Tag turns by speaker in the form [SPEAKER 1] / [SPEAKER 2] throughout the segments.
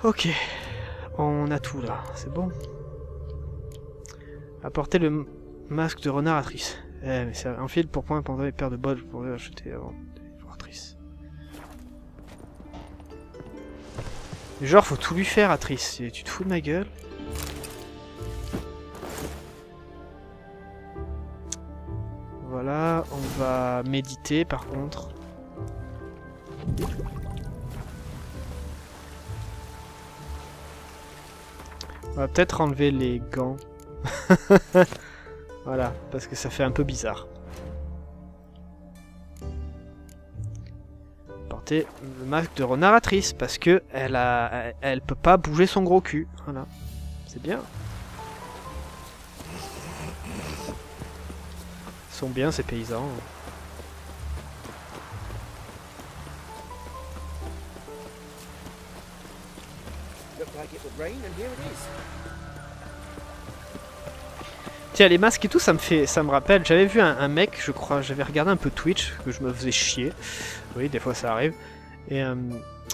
[SPEAKER 1] Ok, on a tout là, c'est bon. Apporter le masque de renard à Triss. Eh, mais c'est un fil pour prendre pendant les paires de bottes pour les acheter avant de voir Triss. Genre, faut tout lui faire à Triss. Tu te fous de ma gueule? Voilà, on va méditer par contre. On va peut-être enlever les gants. Voilà, parce que ça fait un peu bizarre. Porter le masque de renaratrice, parce que elle peut pas bouger son gros cul. Voilà, c'est bien. Ils sont bien ces paysans. Tiens, les masques et tout, ça me rappelle. J'avais vu un mec, je crois, j'avais regardé un peu Twitch, que je me faisais chier. Oui, des fois ça arrive. Et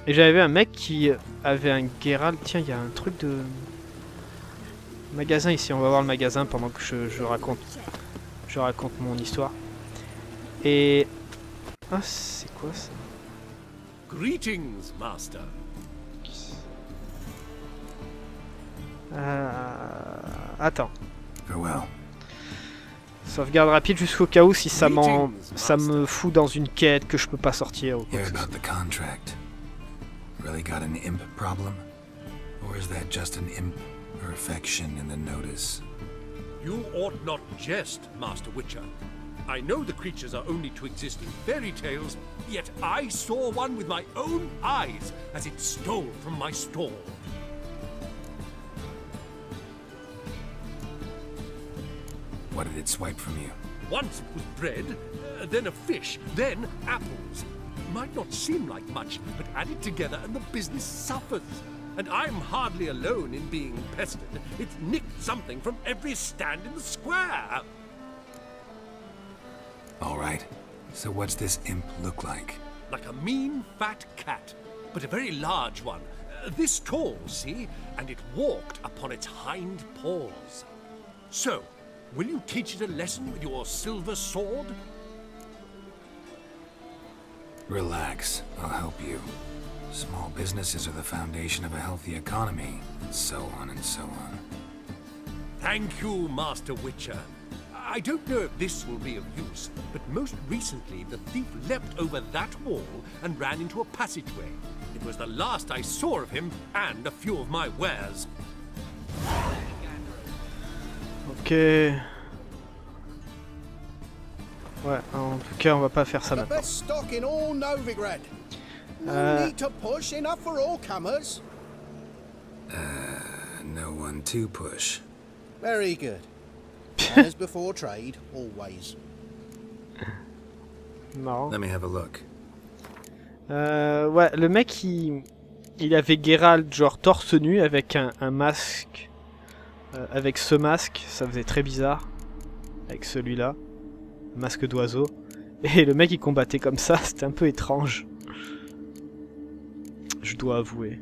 [SPEAKER 1] j'avais vu un mec qui avait un Geralt. Tiens, il y a un truc de magasin ici. On va voir le magasin pendant que je raconte mon histoire. Et ah, c'est quoi ça?
[SPEAKER 2] Greetings, master.
[SPEAKER 1] Attends.
[SPEAKER 3] Farewell.
[SPEAKER 1] Sauvegarde rapide jusqu'au cas où si ça me fout dans une quête que je peux pas sortir. Ou quoi
[SPEAKER 3] Hear
[SPEAKER 1] que ce
[SPEAKER 3] about
[SPEAKER 1] soit.
[SPEAKER 3] the contract. Really got an imp problem? Or is that just an imp perfection in the notice?
[SPEAKER 2] You ought not jest, Master Witcher. I know the creatures are only to exist in fairy tales, yet I saw one with my own eyes as it stole from my stall.
[SPEAKER 3] What did it swipe from you?
[SPEAKER 2] Once it was bread, then a fish, then apples. Might not seem like much, but add it together and the business suffers. And I'm hardly alone in being pestered. It's nicked something from every stand in the square.
[SPEAKER 3] All right. So what's this imp look like?
[SPEAKER 2] Like a mean, fat cat, but a very large one. This tall, see? And it walked upon its hind paws. So, will you teach it a lesson with your silver sword?
[SPEAKER 3] Relax. I'll help you. Small businesses are the foundation of a healthy economy, and so on and so on.
[SPEAKER 2] Thank you, Master Witcher. I don't know if this will be of use, but most recently the thief leapt over that wall and ran into a passageway. It was the last I saw of him and a few of my wares.
[SPEAKER 1] Ok. Ouais, en tout cas, on va pas faire ça maintenant.
[SPEAKER 3] No one to push.
[SPEAKER 4] Very good. As before trade, always.
[SPEAKER 1] Marrant.
[SPEAKER 3] Let me have a look.
[SPEAKER 1] Ouais, le mec, il avait Geralt genre torse nu avec un masque. Avec ce masque, ça faisait très bizarre. Avec celui-là. Masque d'oiseau. Et le mec, il combattait comme ça, c'était un peu étrange. Je dois avouer.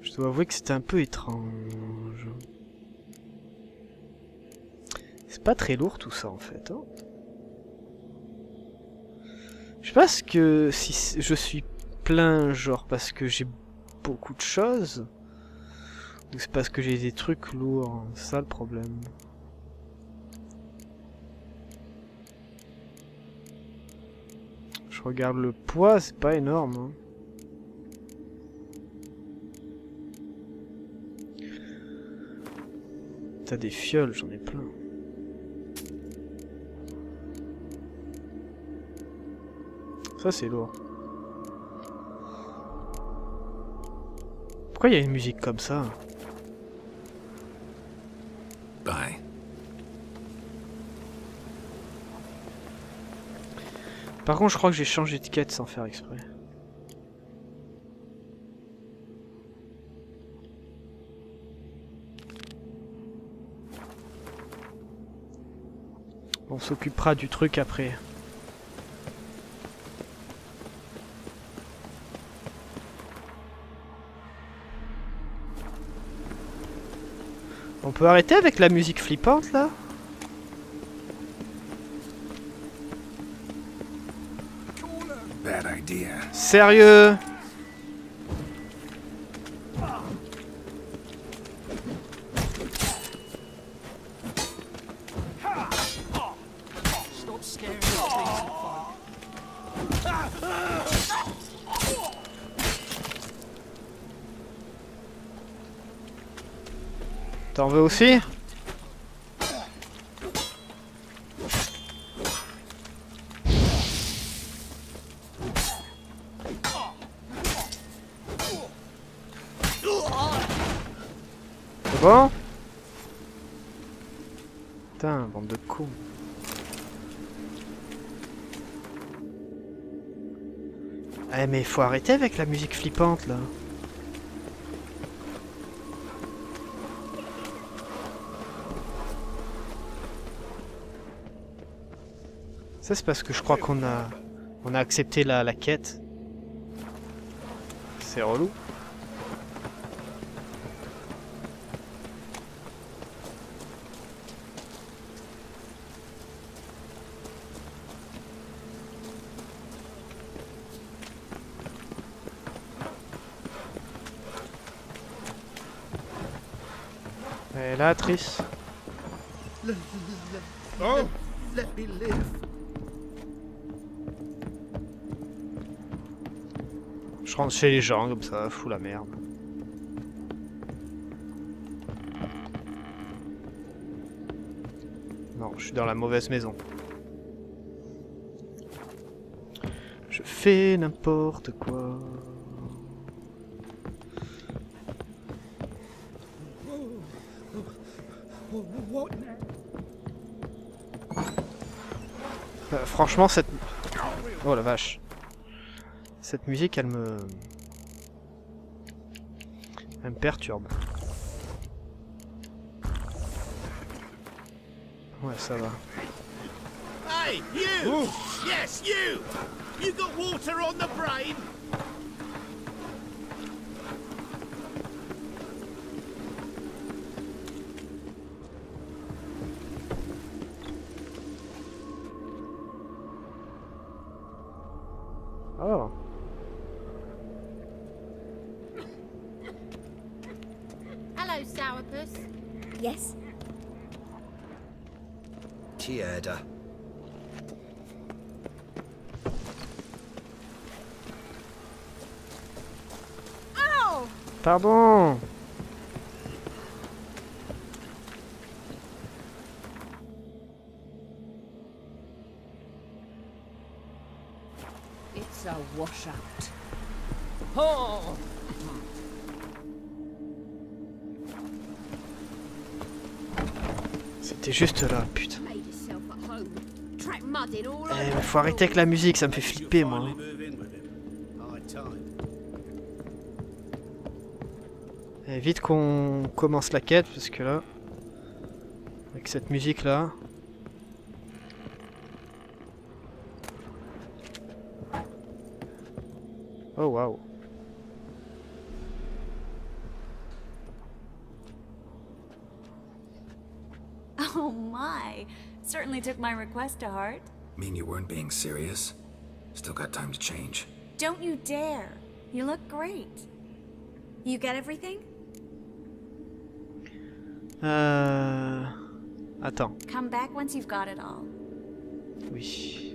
[SPEAKER 1] Je dois avouer que c'était un peu étrange. C'est pas très lourd tout ça en fait. Hein. Je pense que si je suis plein, genre parce que j'ai beaucoup de choses, ou c'est parce que j'ai des trucs lourds, c'est ça le problème. Je regarde le poids, c'est pas énorme. Hein. T'as des fioles, j'en ai plein. Ça c'est lourd. Pourquoi il y a une musique comme ça?
[SPEAKER 3] Bye.
[SPEAKER 1] Par contre, je crois que j'ai changé de quête sans faire exprès. On s'occupera du truc après. On peut arrêter avec la musique flippante là?
[SPEAKER 3] Bad idea.
[SPEAKER 1] Sérieux? T'en veux aussi? C'est bon? Putain, bande de cons. Eh mais faut arrêter avec la musique flippante là. Ça c'est parce que je crois qu'on a accepté la quête. C'est relou. Et là, Trice.
[SPEAKER 4] Oh, let me live.
[SPEAKER 1] Je rentre chez les gens comme ça, fous la merde. Non, je suis dans la mauvaise maison. Je fais n'importe quoi. Franchement, cette... Oh la vache. Cette musique, elle me perturbe. Ouais, ça va.
[SPEAKER 5] Hey, you! Yes, you! You got water on the brain?
[SPEAKER 1] Oh.
[SPEAKER 6] Hello, Sourpuss.
[SPEAKER 7] Yes?
[SPEAKER 5] Tiada.
[SPEAKER 6] Oh!
[SPEAKER 1] Pardon.
[SPEAKER 7] It's a washout.
[SPEAKER 5] Oh!
[SPEAKER 1] C'était juste là, putain.
[SPEAKER 6] Made yourself at home. Track mudded all
[SPEAKER 1] Eh,
[SPEAKER 6] over.
[SPEAKER 1] faut arrêter avec la musique, ça me fait flipper moi. Et vite qu'on commence la quête, parce que là, avec cette musique là. Oh waouh.
[SPEAKER 7] Oh my! Certainly took my request to heart.
[SPEAKER 3] Mean you weren't being serious? Still got time to change.
[SPEAKER 7] Don't you dare! You look great. You get everything?
[SPEAKER 1] Attends.
[SPEAKER 7] Come back once you've got it all.
[SPEAKER 1] Oui.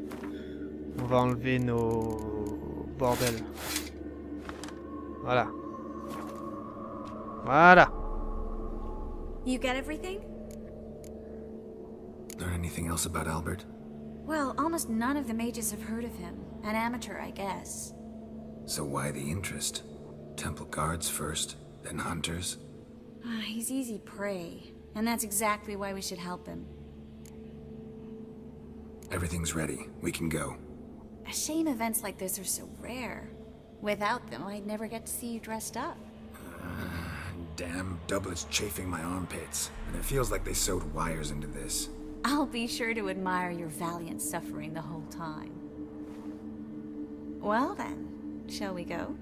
[SPEAKER 1] On va enlever nos bordels. Voilà. Voilà.
[SPEAKER 7] You get everything?
[SPEAKER 3] Learn anything else about Albert?
[SPEAKER 7] Well, almost none of the mages have heard of him. An amateur, I guess.
[SPEAKER 3] So why the interest? Temple guards first, then hunters?
[SPEAKER 7] He's easy prey, and that's exactly why we should help him.
[SPEAKER 3] Everything's ready. We can go.
[SPEAKER 7] A shame events like this are so rare. Without them, I'd never get to see you dressed up.
[SPEAKER 3] Damn doublets chafing my armpits. And it feels like they sewed wires into this.
[SPEAKER 7] I'll be sure to admire your valiant suffering the whole time. Well then, shall we go?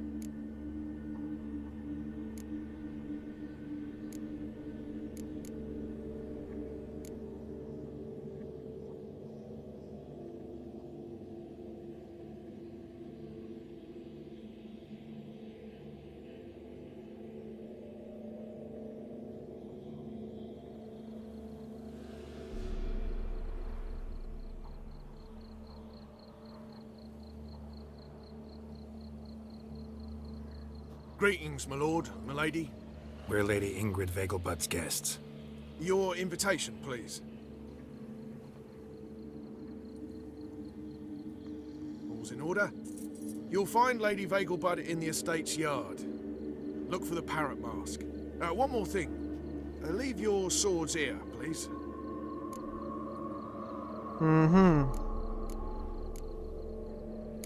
[SPEAKER 5] Greetings, my lord, my lady.
[SPEAKER 3] We're Lady Ingrid Vegelbud's guests.
[SPEAKER 5] Your invitation, please. All's in order. You'll find Lady Vegelbud in the estate's yard. Look for the parrot mask. One more thing. Leave your swords here, please.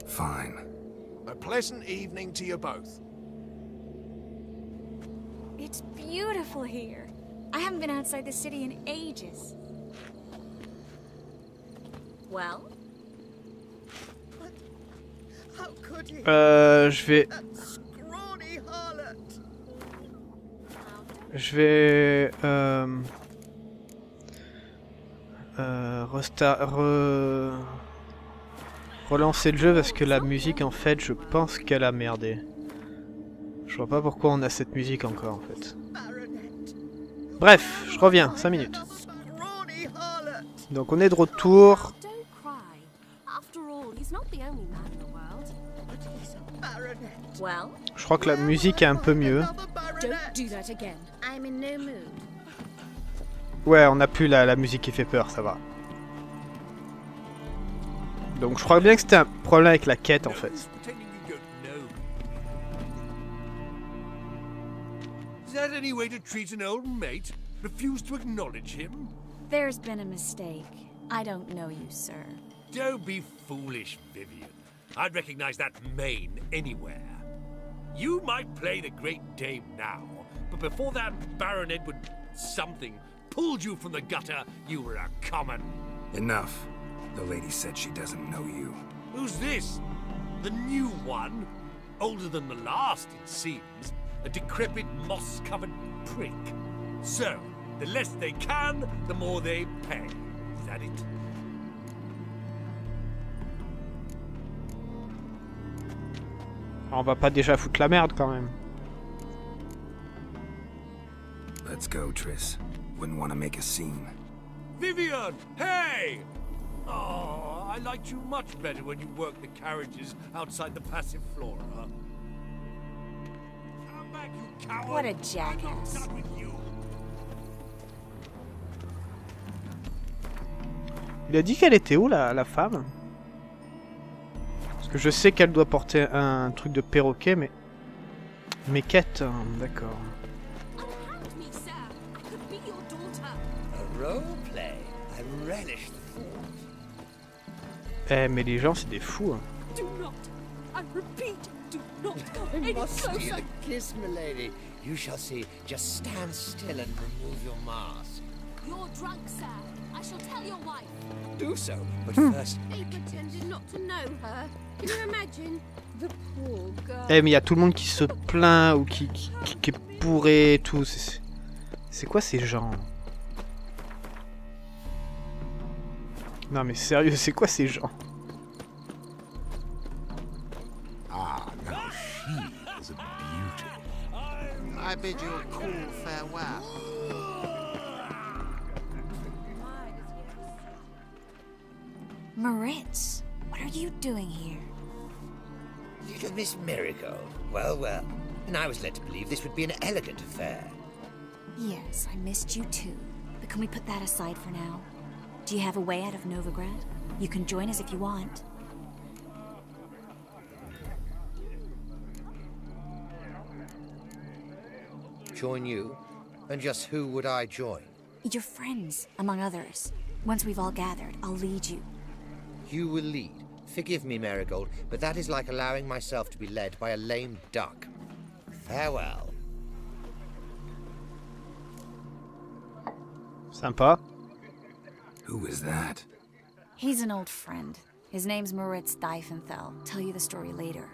[SPEAKER 3] Fine.
[SPEAKER 5] A pleasant evening to you both.
[SPEAKER 7] It's beautiful here. I haven't been outside the city in ages. Well?
[SPEAKER 8] How could he?
[SPEAKER 1] Je vais...
[SPEAKER 8] That scrawny harlot.
[SPEAKER 1] Je vais... relancer le jeu parce que la musique, en fait, je pense qu'elle a merdé. Je vois pas pourquoi on a cette musique encore, en fait. Bref, je reviens, 5 minutes. Donc on est de retour. Je crois que la musique est un peu mieux. Ouais, on a plus la musique qui fait peur, ça va. Donc je crois bien que c'était un problème avec la quête, en fait.
[SPEAKER 2] Is that any way to treat an old mate? Refuse to acknowledge him?
[SPEAKER 7] There's been a mistake. I don't know you, sir.
[SPEAKER 2] Don't be foolish, Vivian. I'd recognize that mane anywhere. You might play the Great Dame now, but before that Baron Edward something pulled you from the gutter, you were a common.
[SPEAKER 3] Enough. The lady said she doesn't know you.
[SPEAKER 2] Who's this? The new one? Older than the last, it seems. A decrepit, moss-covered prick. So, the less they can, the more they pay. Is that it?
[SPEAKER 1] On va pas déjà foutre la merde quand même.
[SPEAKER 3] Let's go, Triss. Wouldn't want to make a scene.
[SPEAKER 2] Vivian! Hey! Oh, I liked you much better when you worked the carriages outside the passive flora. Come back, you coward!
[SPEAKER 7] What a jackass.
[SPEAKER 2] I'm not done with you.
[SPEAKER 1] Il a dit qu'elle était où la femme? Parce que je sais qu'elle doit porter un truc de perroquet, mais... Mes quêtes, d'accord. Eh, mais les gens, c'est des fous. Hein.
[SPEAKER 8] Do not. I repeat, do not go any closer.
[SPEAKER 9] Kiss, milady. You shall see. Just stand still and remove your mask.
[SPEAKER 6] You're drunk, sir. I shall tell your wife.
[SPEAKER 9] Do so, but first.
[SPEAKER 6] He pretended not to know her. Can you imagine? The poor girl.
[SPEAKER 1] Eh, mais il y a tout le monde qui se plaint ou qui est bourré et tout. C'est quoi ces gens? Non mais sérieux, c'est quoi ces gens?
[SPEAKER 9] Ah, now she is a beauty. I bid you a cool farewell.
[SPEAKER 7] Moritz, what are you doing here?
[SPEAKER 9] Little Miss Marigold. Well, well. And I was led to believe this would be an elegant affair.
[SPEAKER 7] Yes, I missed you too. But can we put that aside for now? Do you have a way out of Novigrad? You can join us if you want.
[SPEAKER 9] Join you? And just who would I join?
[SPEAKER 7] Your friends, among others. Once we've all gathered, I'll lead you.
[SPEAKER 9] You will lead. Forgive me, Marigold, but that is like allowing myself to be led by a lame duck. Farewell.
[SPEAKER 1] Sympa.
[SPEAKER 3] Who is that?
[SPEAKER 7] He's an old friend. His name's Moritz Diefenthal. Tell you the story later.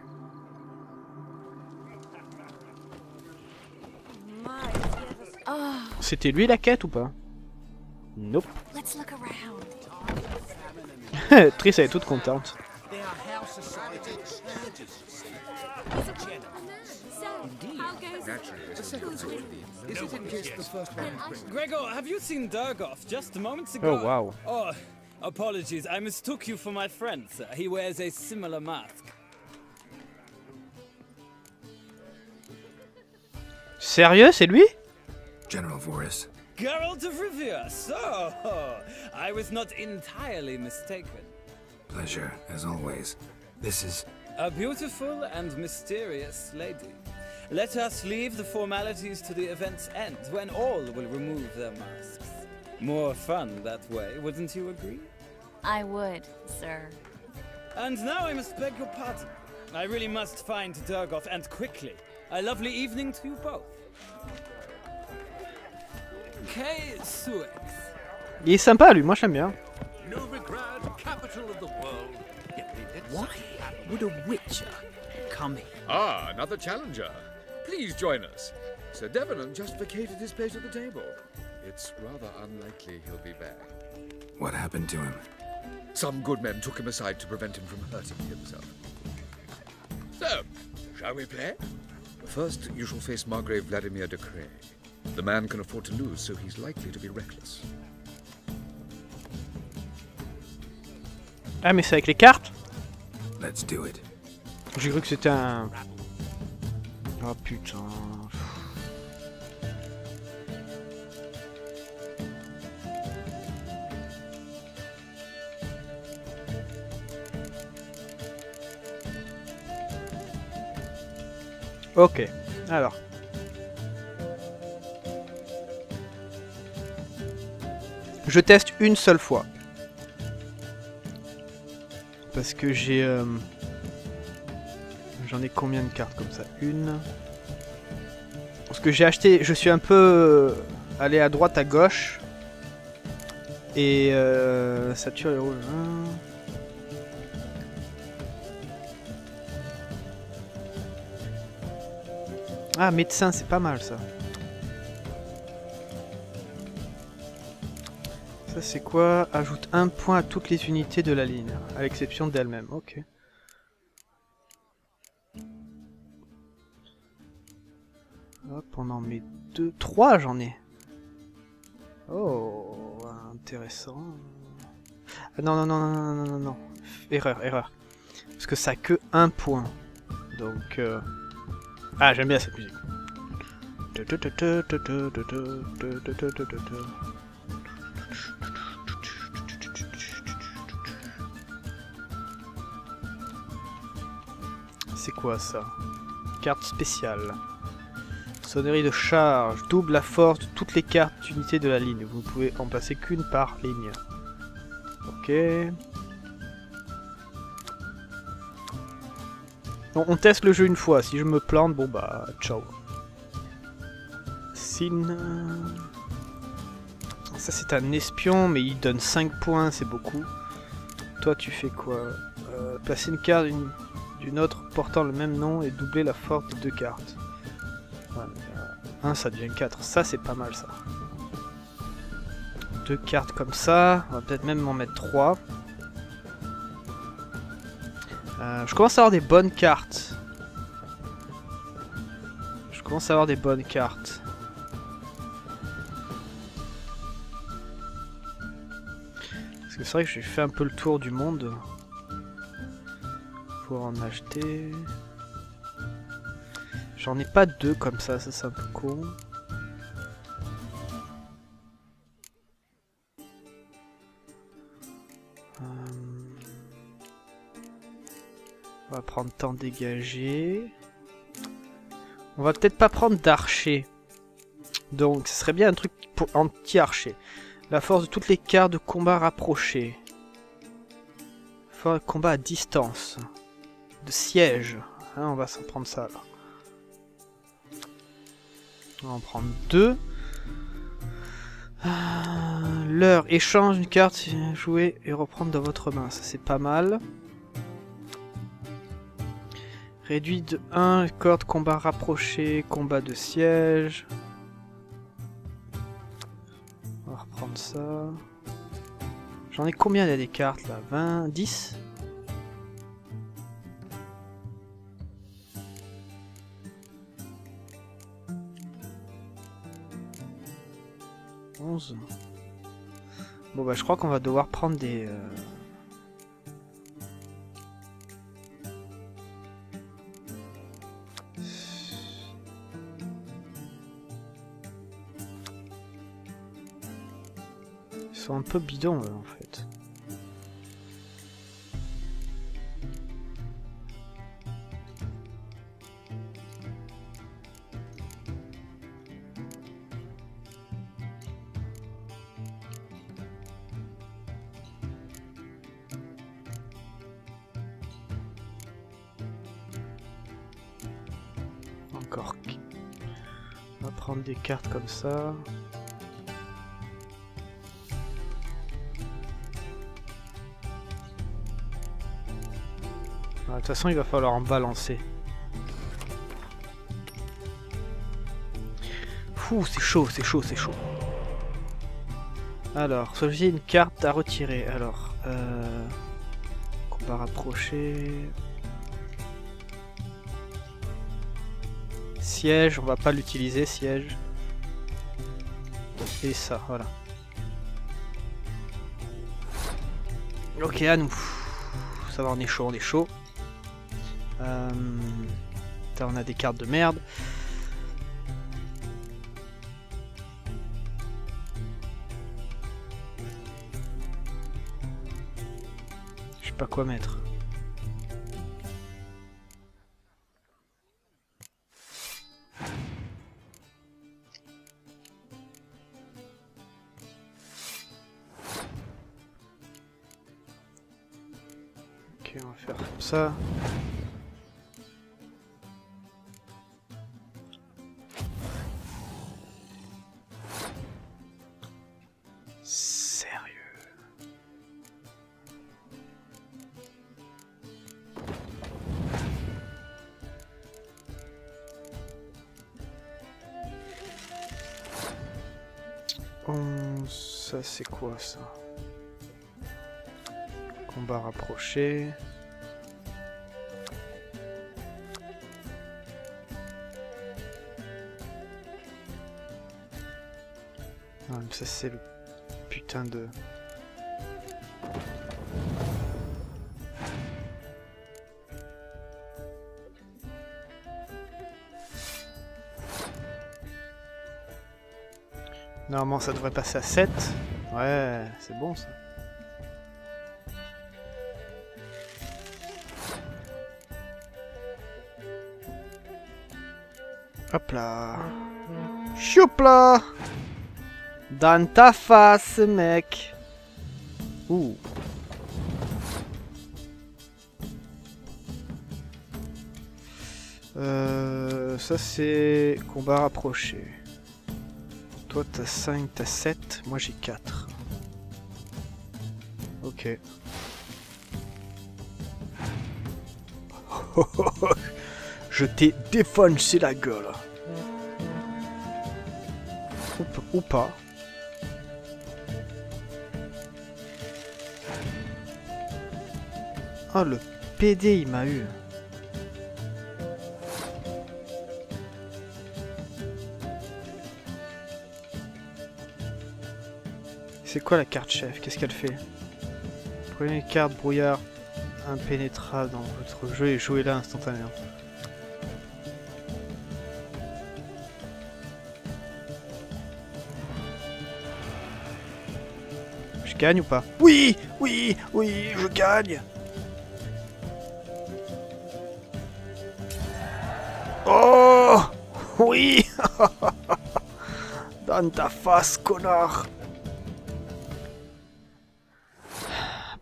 [SPEAKER 1] C'était lui la quête ou pas? Nope.
[SPEAKER 7] Let's look around.
[SPEAKER 1] Triss elle est toute contente.
[SPEAKER 10] Gregor, have you seen Durgoff just moments ago?
[SPEAKER 1] Oh wow.
[SPEAKER 10] Oh, apologies, I mistook you for my friend, sir. He wears a similar mask.
[SPEAKER 1] Sérieux, c'est lui?
[SPEAKER 3] General Voris.
[SPEAKER 10] Geralt of Rivia, so I was not entirely mistaken.
[SPEAKER 3] Pleasure, as always. This is...
[SPEAKER 10] A beautiful and mysterious lady. Let us leave the formalities to the event's end, when all will remove their masks. More fun that way, wouldn't you agree?
[SPEAKER 7] I would, sir.
[SPEAKER 10] And now I must beg your pardon. I really must find Durgoff, and quickly. A lovely evening to you both. K. Suex.
[SPEAKER 1] Il est sympa lui, moi j'aime bien.
[SPEAKER 2] Novigrad, capital of the world.
[SPEAKER 11] Why would a witcher come here?
[SPEAKER 12] Ah, another challenger. Please join us. Sir Devenant just vacated his place at the table. It's rather unlikely he'll be back.
[SPEAKER 3] What happened to him?
[SPEAKER 12] Some good men took him aside to prevent him from hurting himself. So, shall we play? First, you shall face Margrave Vladimir de Cray. The man can afford to lose, so he's likely to be reckless.
[SPEAKER 1] Ah mais c'est avec les cartes?
[SPEAKER 3] Let's do it.
[SPEAKER 1] J'ai cru que c'était un... Oh putain... Ok, alors... Je teste une seule fois. Parce que j'ai... J'en ai combien de cartes comme ça? Une... Parce que j'ai acheté... Je suis un peu... allé à droite, à gauche. Et... ça tue les rouges. Ah, médecin, c'est pas mal ça. Ça c'est quoi? Ajoute un point à toutes les unités de la ligne, à l'exception d'elle-même. Ok. Hop, on en met 2, 3 j'en ai. Oh, intéressant. Ah, non, non, non, non, non, non, non, non. Erreur, erreur. Parce que ça a que un point. Donc... Ah, j'aime bien cette musique. C'est quoi ça? Carte spéciale. Sonnerie de charge. Double la force de toutes les cartes d'unité de la ligne. Vous ne pouvez en passer qu'une par ligne. Ok. Bon, on teste le jeu une fois. Si je me plante, bon bah, ciao. Sin. Ça c'est un espion, mais il donne 5 points, c'est beaucoup. Toi tu fais quoi? Passer une carte d'une autre portant le même nom et doubler la force de 2 cartes. Ouais, 1 ça devient 4, ça c'est pas mal ça. 2 cartes comme ça, on va peut-être même m'en mettre 3. Je commence à avoir des bonnes cartes. Je commence à avoir des bonnes cartes. Parce que c'est vrai que j'ai fait un peu le tour du monde. Pour en acheter. J'en ai pas 2 comme ça c'est un peu con. On va prendre temps dégagé. On va peut-être pas prendre d'archer. Donc ce serait bien un truc pour anti-archer. La force de toutes les cartes de combat rapprochées. Force de combat à distance. De siège. Hein, on va s'en prendre ça là. On va en prendre 2. L'heure, échange une carte, jouer et reprendre dans votre main. Ça c'est pas mal. Réduit de 1, corde, combat rapproché, combat de siège. On va reprendre ça. J'en ai combien là des cartes là? 20, 10? Bon bah je crois qu'on va devoir prendre des... Ils sont un peu bidons en fait. Encore. On va prendre des cartes comme ça. De toute façon, il va falloir en balancer. Fou, c'est chaud, c'est chaud, c'est chaud. Alors, choisissez une carte à retirer. Alors, combat rapproché. Siège, on va pas l'utiliser, siège. Et ça, voilà. Ok, à nous. Ça va, on est chaud, on est chaud. On a des cartes de merde. Je sais pas quoi mettre. Ok, on va faire comme ça. Ça c'est quoi ça? Combat rapproché. Ah, mais ça c'est le putain de... Normalement ça devrait passer à 7. Ouais, c'est bon ça. Hop là. Choup là. Dans ta face, mec. Ouh. Ça c'est combat rapproché. Toi t'as 5, t'as 7, moi j'ai 4. Ok. Je t'ai défoncé la gueule. Ou pas. Oh le PD il m'a eu. C'est quoi la carte chef? Qu'est-ce qu'elle fait? Prenez une carte brouillard impénétrable dans votre jeu et jouez-la instantanément. Je gagne ou pas? Oui! Oui! Oui! Je gagne! Oh! Oui! Dans ta face, connard!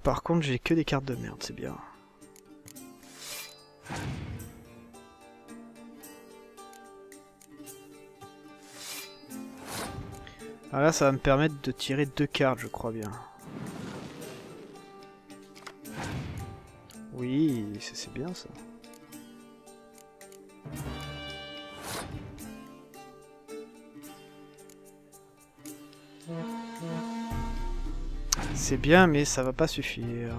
[SPEAKER 1] Par contre, j'ai que des cartes de merde, c'est bien. Alors là, ça va me permettre de tirer 2 cartes, je crois bien. Oui, c'est bien ça. C'est bien, mais ça va pas suffire.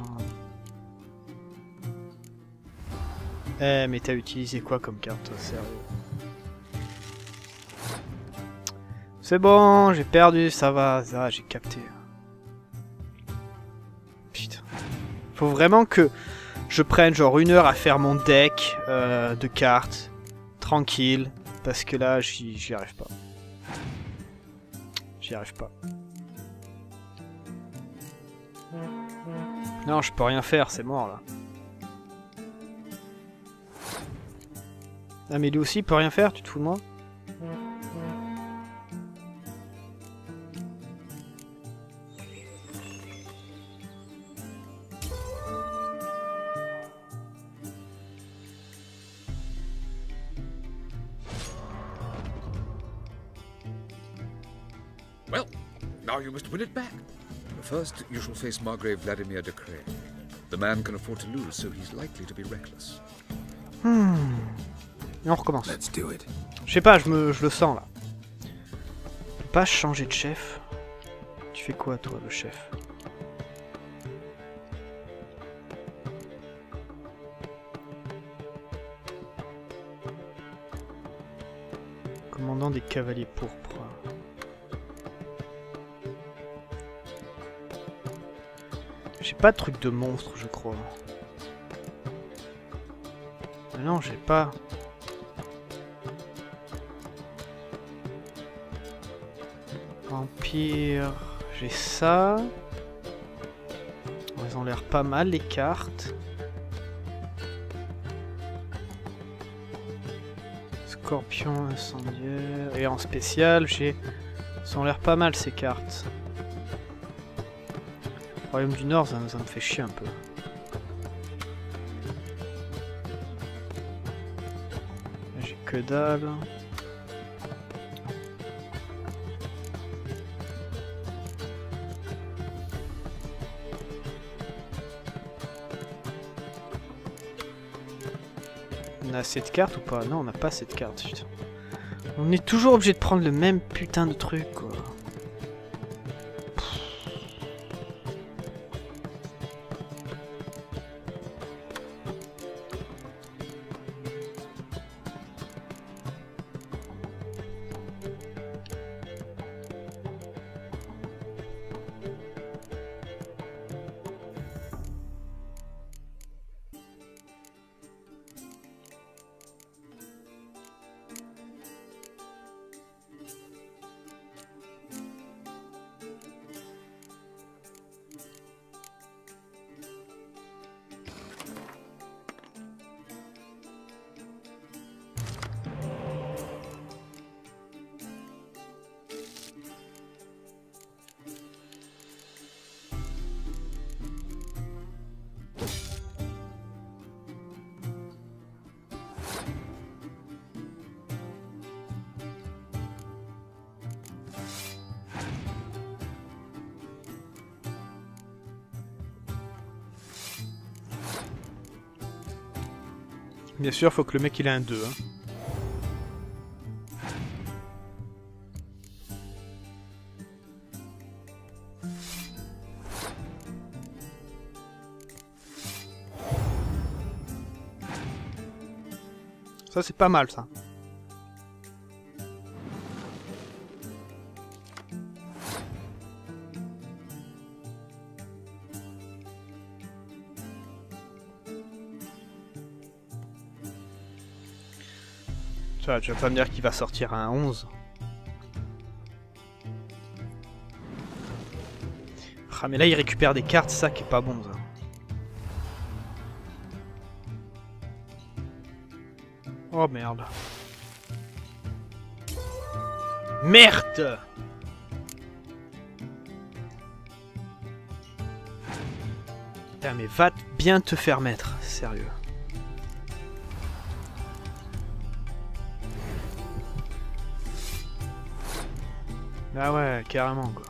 [SPEAKER 1] Eh, mais t'as utilisé quoi comme carte, toi, sérieux? C'est bon, j'ai perdu, ça va, j'ai capté. Putain. Faut vraiment que je prenne genre 1 heure à faire mon deck de cartes, tranquille, parce que là, j'y arrive pas. J'y arrive pas. Non, je peux rien faire, c'est mort là. Ah mais lui aussi il peut rien faire, tu te fous de moi?
[SPEAKER 12] Well, now you must win it back. First, you shall face Margrave Vladimir de Cray. The man can afford to lose, so he's likely to be reckless.
[SPEAKER 1] Et on recommence.
[SPEAKER 3] Let's do it.
[SPEAKER 1] Je sais pas, je le sens là. Je peux pas changer de chef. Tu fais quoi toi, le chef? Commandant des cavaliers pourpres. J'ai pas de truc de monstre, je crois. Mais non, j'ai pas. Empire, j'ai ça. Elles ont l'air pas mal les cartes. Scorpion, incendiaire. Et en spécial, j'ai. Elles ont l'air pas mal ces cartes. Royaume du Nord, ça me fait chier un peu. J'ai que dalle. On a cette carte ou pas? Non, on n'a pas cette carte. Putain. On est toujours obligé de prendre le même putain de truc, quoi. Bien sûr, faut que le mec il ait un 2. Hein. Ça c'est pas mal ça. Tu vas pas me dire qu'il va sortir à un 11. Ah mais là il récupère des cartes, ça qui est pas bon ça. Oh merde. Merde! Putain mais va bien te faire mettre, sérieux. Ah ouais, carrément quoi.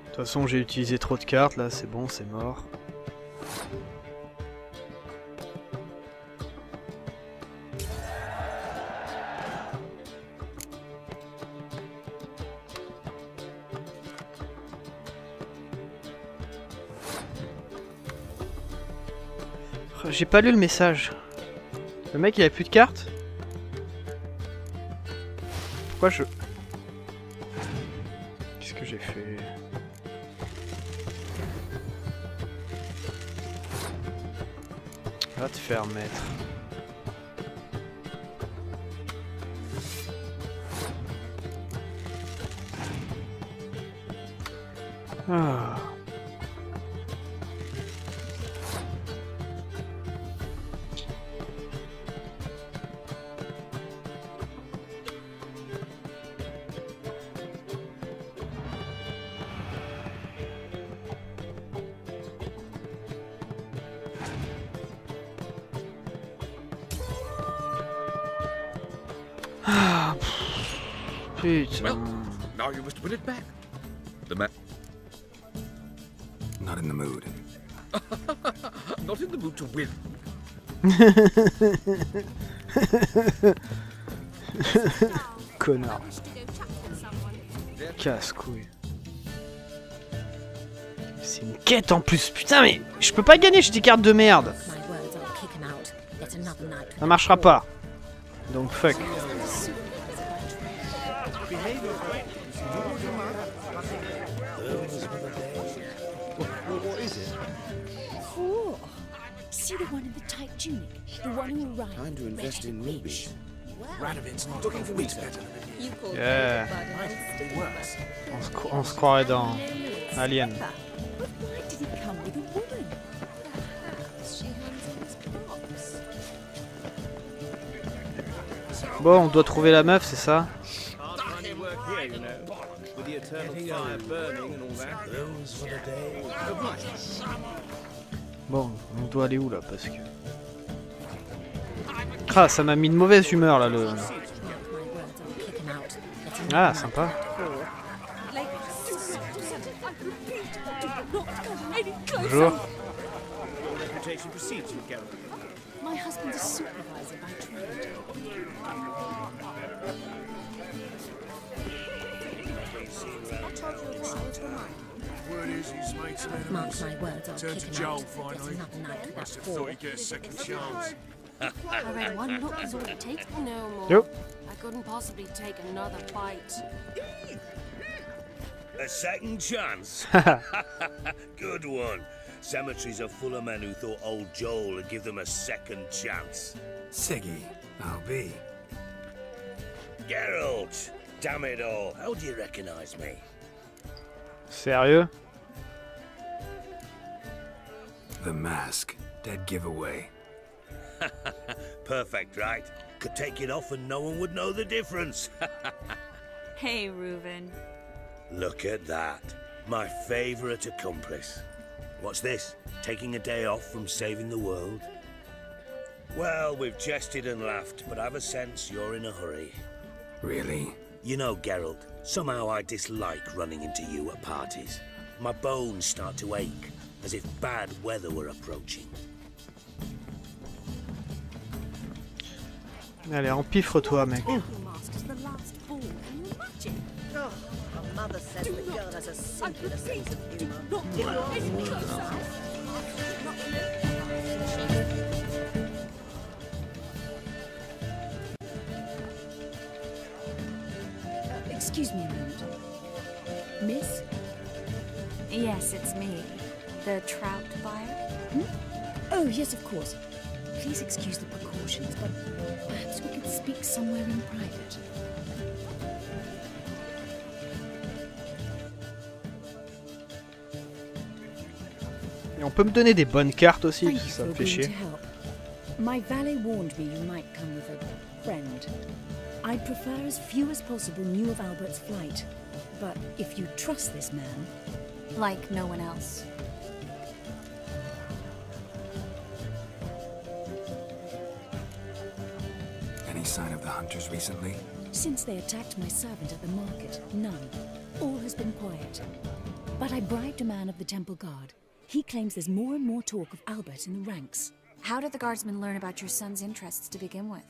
[SPEAKER 1] De toute façon, j'ai utilisé trop de cartes, là, c'est bon, c'est mort. J'ai pas lu le message. Le mec, il a plus de cartes? Pourquoi je... Qu'est-ce que j'ai fait? Va te faire mettre. Ah. Ah, putain.
[SPEAKER 12] Well, now you must win it back. The man.
[SPEAKER 3] Not in the mood.
[SPEAKER 12] Not in the mood to win.
[SPEAKER 1] Connard. Casse-couille. C'est une quête en plus, putain mais je peux pas gagner, j'ai des cartes de merde. Ça marchera pas. Donc fuck.
[SPEAKER 7] Cool. See the one in the tight tunic, the one who rides.
[SPEAKER 4] Time to invest in newbies.
[SPEAKER 5] Radovid's not looking for me better.
[SPEAKER 1] Yeah. On se croirait dans Alien.
[SPEAKER 7] But why did he come with a woman?
[SPEAKER 1] Bon, on doit trouver la meuf, c'est ça? Bon, on doit aller où là parce que... Ah, ça m'a mis de mauvaise humeur là le... Ah, sympa. Bonjour.
[SPEAKER 7] My husband's a supervisor by trade.
[SPEAKER 5] Word is he's made some enemies.
[SPEAKER 7] Mark my words, I'll
[SPEAKER 5] Turned
[SPEAKER 7] kick
[SPEAKER 5] to
[SPEAKER 7] him
[SPEAKER 5] Joel
[SPEAKER 7] out.
[SPEAKER 5] finally.
[SPEAKER 7] That's another night
[SPEAKER 5] Must have
[SPEAKER 7] without
[SPEAKER 5] thought he'd get a second chance.
[SPEAKER 6] I read one look is all it takes. No more.
[SPEAKER 1] Yep.
[SPEAKER 6] I couldn't possibly take another bite.
[SPEAKER 13] A second chance? Good one. Cemeteries are full of men who thought old Joel would give them a second chance.
[SPEAKER 3] Siggy, I'll be.
[SPEAKER 13] Geralt! Damn it all, how do you recognize me?
[SPEAKER 1] Sérieux?
[SPEAKER 3] The mask. Dead giveaway.
[SPEAKER 13] Perfect, right? Could take it off and no one would know the difference.
[SPEAKER 14] Hey, Reuven.
[SPEAKER 13] Look at that. My favorite accomplice. What's this? Taking a day off from saving the world? Well, we've jested and laughed, but I've a sense you're in a hurry.
[SPEAKER 3] Really?
[SPEAKER 13] You know, Geralt, somehow I dislike running into you at parties. My bones start to ache, as if bad weather were approaching.
[SPEAKER 1] Allez, empiffre-toi, mec.
[SPEAKER 8] mother says the girl has a singular sense of humor.
[SPEAKER 7] Excuse me a moment. Miss?
[SPEAKER 14] Yes, it's me. The trout buyer?
[SPEAKER 7] Hmm? Oh, yes, of course. Please excuse the precautions, but perhaps we could speak somewhere in private.
[SPEAKER 1] Et on peut me donner des bonnes cartes aussi,
[SPEAKER 7] Thank
[SPEAKER 1] si
[SPEAKER 7] you
[SPEAKER 1] ça
[SPEAKER 7] for
[SPEAKER 1] me fait
[SPEAKER 7] agreeing
[SPEAKER 1] chier.
[SPEAKER 7] to help. My valet warned me you might come with a friend. I'd prefer as few as possible knew of Albert's flight. But if you trust this man...
[SPEAKER 14] Like no one else.
[SPEAKER 3] Any sign of the hunters recently?
[SPEAKER 7] Since they attacked my servant at the market, none. All has been quiet. But I bribed a man of the temple guard. He claims there's more and more talk of Albert in the ranks.
[SPEAKER 14] How did the guardsmen learn about your son's interests to begin with?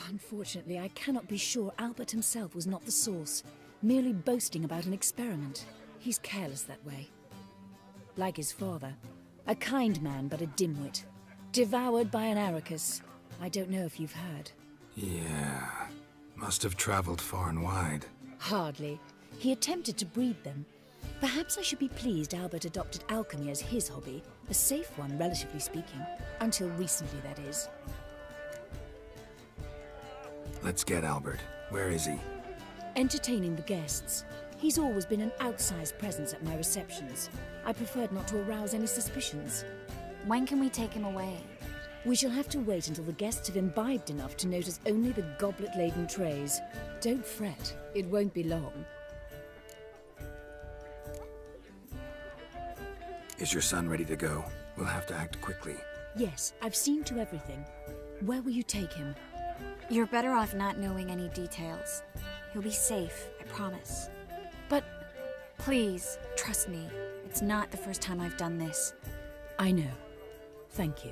[SPEAKER 7] Unfortunately, I cannot be sure Albert himself was not the source, merely boasting about an experiment. He's careless that way. Like his father, a kind man but a dimwit. Devoured by an Arrakis. I don't know if you've heard.
[SPEAKER 3] Yeah, must have traveled far and wide.
[SPEAKER 7] Hardly. He attempted to breed them. Perhaps I should be pleased Albert adopted alchemy as his hobby, a safe one, relatively speaking. Until recently, that is.
[SPEAKER 3] Let's get Albert. Where is he?
[SPEAKER 7] Entertaining the guests. He's always been an outsized presence at my receptions. I preferred not to arouse any suspicions.
[SPEAKER 14] When can we take him away?
[SPEAKER 7] We shall have to wait until the guests have imbibed enough to notice only the goblet-laden trays. Don't fret, it won't be long.
[SPEAKER 3] Is your son ready to go? We'll have to act quickly.
[SPEAKER 7] Yes, I've seen to everything. Where will you take him?
[SPEAKER 14] You're better off not knowing any details. He'll be safe, I promise.
[SPEAKER 7] But...
[SPEAKER 14] Please, trust me. It's not the first time I've done this.
[SPEAKER 7] I know. Thank you.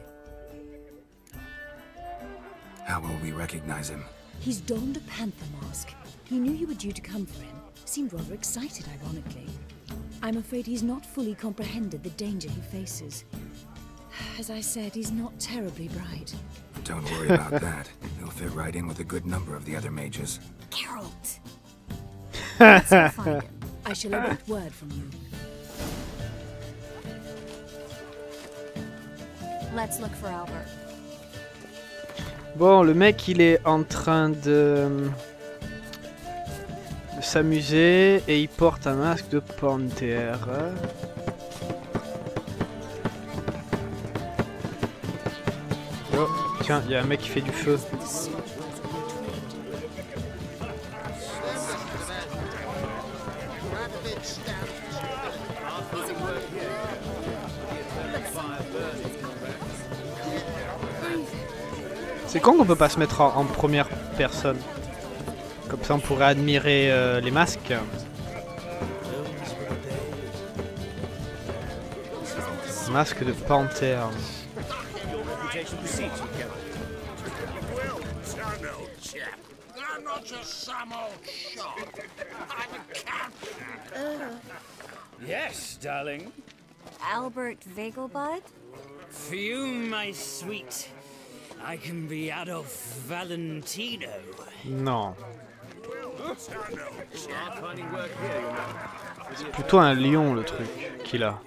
[SPEAKER 3] How will we recognize him?
[SPEAKER 7] He's donned a panther mask. He knew you were due to come for him. Seemed rather excited, ironically. I'm afraid he's not fully comprehended the danger he faces. As I said, he's not terribly bright.
[SPEAKER 3] Don't worry about that. He'll fit right in with a good number of the other mages.
[SPEAKER 14] Geralt!
[SPEAKER 7] Let's go find him. I shall await word from you.
[SPEAKER 14] Let's look for Albert.
[SPEAKER 1] Bon, le mec, il est en train de s'amuser et il porte un masque de panthère. Oh, tiens, il y a un mec qui fait du feu. C'est con qu'on peut pas se mettre en première personne. Comme ça on pourrait admirer les masques. Masque de panthère.
[SPEAKER 10] Yes, darling.
[SPEAKER 14] Albert Vegelbud?
[SPEAKER 10] For you, my sweet, I can be Adolf Valentino.
[SPEAKER 1] Non. C'est plutôt un lion le truc qu'il a.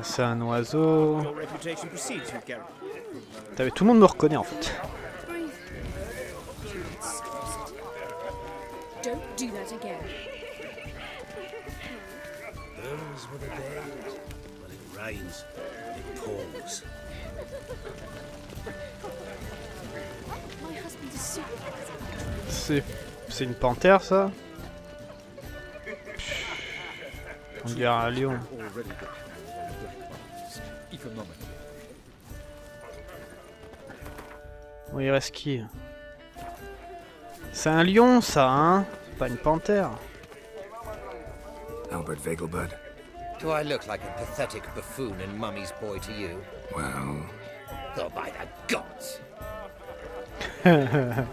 [SPEAKER 1] C'est un oiseau. Tout le monde me reconnaît en fait.
[SPEAKER 7] Don't do that again.
[SPEAKER 13] Those were the days. When it rains, it pours.
[SPEAKER 7] My husband is super.
[SPEAKER 1] C'est une panthère ça? On dirait un lion. Bon, il reste qui? C'est un lion ça, hein? Pas une panthère.
[SPEAKER 3] Albert Vegelbud.
[SPEAKER 9] Do I look like a pathetic buffoon and Mummy's boy to you?
[SPEAKER 3] Well...
[SPEAKER 9] Oh, by the gods!
[SPEAKER 7] My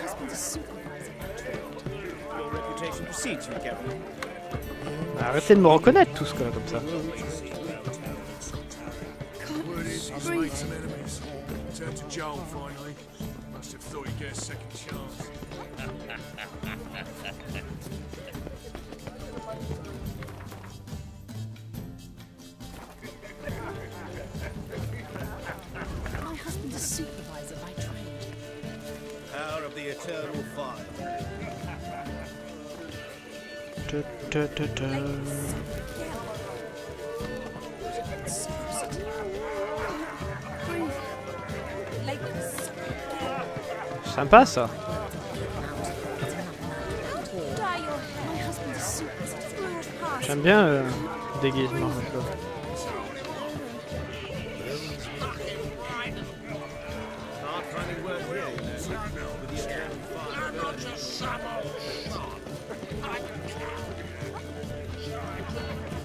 [SPEAKER 7] husband is supervising our trade.
[SPEAKER 1] Arrêtez de me reconnaître tous quoi, comme ça.
[SPEAKER 5] Made some enemies. Turned to Joel finally. Must have thought he'd get a second chance.
[SPEAKER 8] My husband's a supervisor by trade.
[SPEAKER 4] Power of the eternal fire.
[SPEAKER 1] Sympa ça. J'aime bien le déguisement.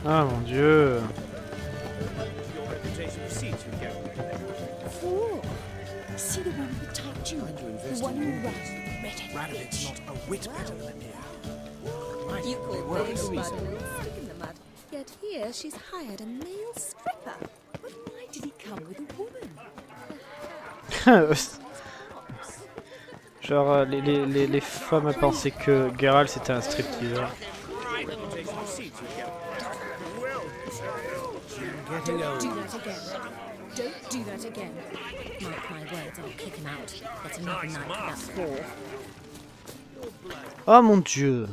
[SPEAKER 1] Ah mon Dieu.
[SPEAKER 8] See the one with the tight jewel? The one who ran.
[SPEAKER 11] It's not a whit better than Amir.
[SPEAKER 6] You call those mud stick in the mud. Yet here she's hired a male stripper.
[SPEAKER 8] But why did he come with a woman?
[SPEAKER 1] Genre les femmes pensaient que Geralt c'était un stripteaseur.
[SPEAKER 8] Don't do that again. Don't do that again. Mark my words, I'll kick him out. That's another night without four.
[SPEAKER 1] Oh mon Dieu.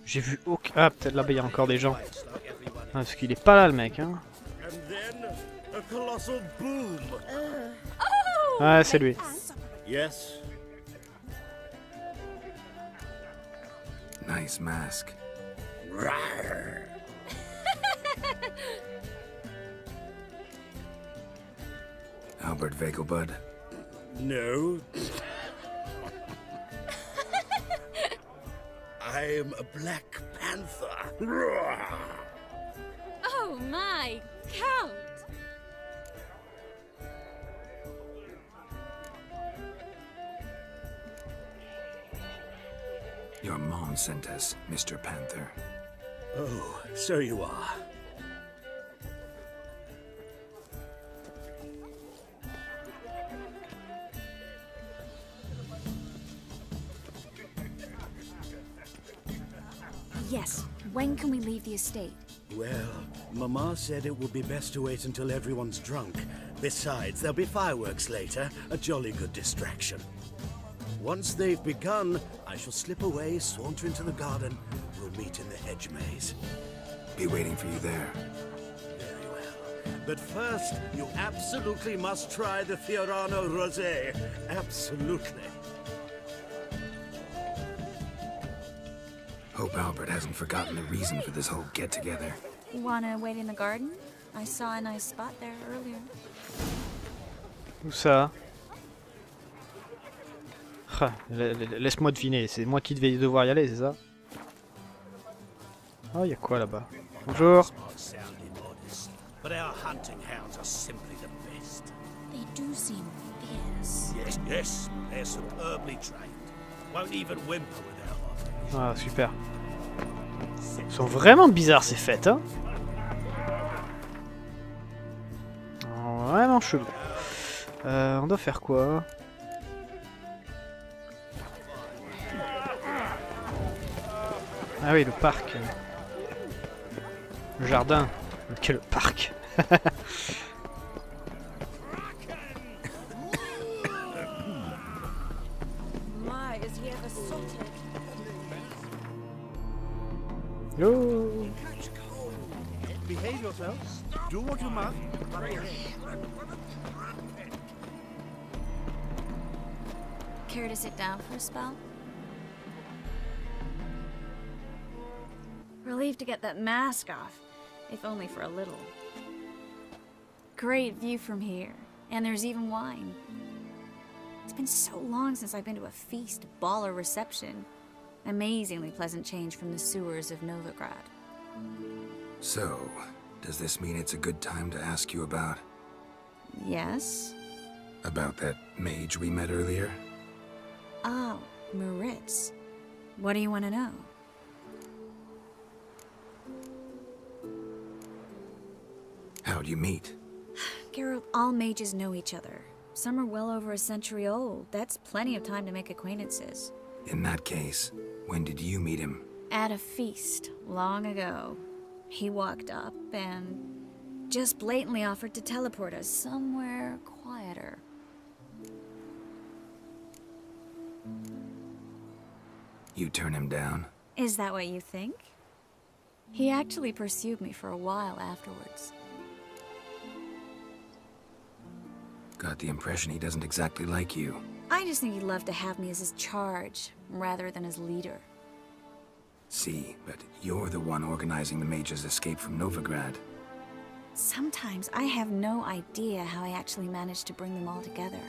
[SPEAKER 1] J'ai vu aucun... Ah peut-être là-bas il y a encore des gens. Ah, parce qu'il est pas là le mec hein. Ah c'est lui.
[SPEAKER 13] Yes.
[SPEAKER 3] Nice mask. Albert Vegelbud?
[SPEAKER 13] No. I am a Black Panther.
[SPEAKER 6] Oh my, Count!
[SPEAKER 3] Your mom sent us, Mr. Panther.
[SPEAKER 13] Oh, so you are.
[SPEAKER 14] Yes. When can we leave the estate?
[SPEAKER 13] Well, Mama said it would be best to wait until everyone's drunk. Besides, there'll be fireworks later, a jolly good distraction. Once they've begun, I shall slip away, saunter into the garden. We'll meet in the hedge maze.
[SPEAKER 3] Be waiting for you there.
[SPEAKER 13] Very well. But first, you absolutely must try the Fiorano Rosé. Absolutely.
[SPEAKER 3] Hope Albert hasn't forgotten the reason for this whole get-together.
[SPEAKER 14] Wanna wait in the garden? I saw a nice spot there earlier.
[SPEAKER 1] Où ça? Ah, laisse-moi deviner, c'est moi qui devais devoir y aller, c'est ça? Oh, y a quoi là-bas? Bonjour.
[SPEAKER 13] But our hunting hounds are simply the best.
[SPEAKER 14] They do seem fierce.
[SPEAKER 13] Yes, yes, they're superbly trained. Won't even whimper without us.
[SPEAKER 1] Ah, super. Ils sont vraiment bizarres ces fêtes, hein? Vraiment chelou. On doit faire quoi? Ah oui, le parc. Le jardin. Quel parc.
[SPEAKER 6] My, is he ever sorted?
[SPEAKER 1] Yo.
[SPEAKER 4] Behave yourself. Do what you must.
[SPEAKER 14] Care to sit down for a spell? Relieved to get that mask off, if only for a little. Great view from here, and there's even wine. It's been so long since I've been to a feast, ball, or reception. Amazingly pleasant change from the sewers of Novigrad.
[SPEAKER 3] So, does this mean it's a good time to ask you about...
[SPEAKER 14] Yes?
[SPEAKER 3] About that mage we met earlier?
[SPEAKER 14] Oh, Moritz. What do you want to know?
[SPEAKER 3] How'd you meet?
[SPEAKER 14] Geralt, all mages know each other. Some are well over a century old. That's plenty of time to make acquaintances.
[SPEAKER 3] In that case, when did you meet him?
[SPEAKER 14] At a feast, long ago. He walked up and just blatantly offered to teleport us somewhere quieter.
[SPEAKER 3] You turn him down?
[SPEAKER 14] Is that what you think? He actually pursued me for a while afterwards.
[SPEAKER 3] Got the impression he doesn't exactly like you.
[SPEAKER 14] I just think he'd love to have me as his charge, rather than his leader.
[SPEAKER 3] See, but you're the one organizing the mage's escape from Novigrad.
[SPEAKER 14] Sometimes I have no idea how I actually managed to bring them all together.